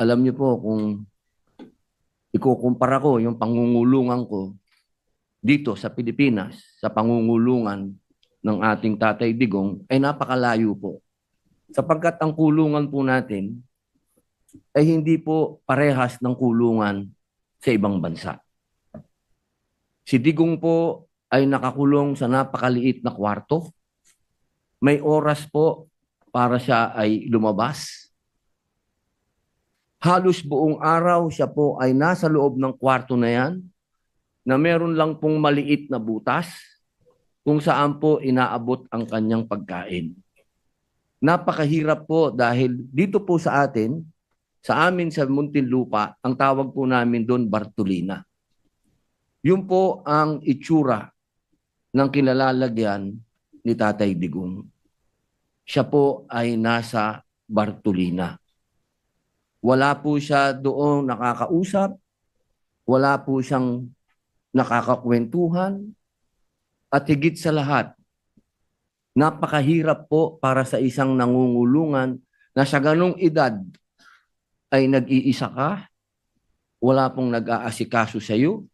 alam niyo po kung ikukumpara ko yung pangungulungan ko dito sa Pilipinas, sa pangungulungan ng ating Tatay Digong, ay napakalayo po. Sapagkat ang kulungan po natin ay hindi po parehas ng kulungan sa ibang bansa. Si Digong po ay nakakulong sa napakaliit na kwarto. May oras po para siya ay lumabas. Halos buong araw siya po ay nasa loob ng kwarto na yan na meron lang pong maliit na butas kung saan po inaabot ang kanyang pagkain. Napakahirap po dahil dito po sa atin, sa amin sa Muntinlupa, ang tawag po namin doon Bartolina. Yun po ang itsura ng kinalalagyan ni Tatay Digong. Siya po ay nasa Bartolina. Wala po siya doon nakakausap, wala po siyang nakakakwentuhan, at higit sa lahat, napakahirap po para sa isang nangungulungan na sa ganong edad ay nag-iisa ka, wala pong nag-aasikaso sa iyo,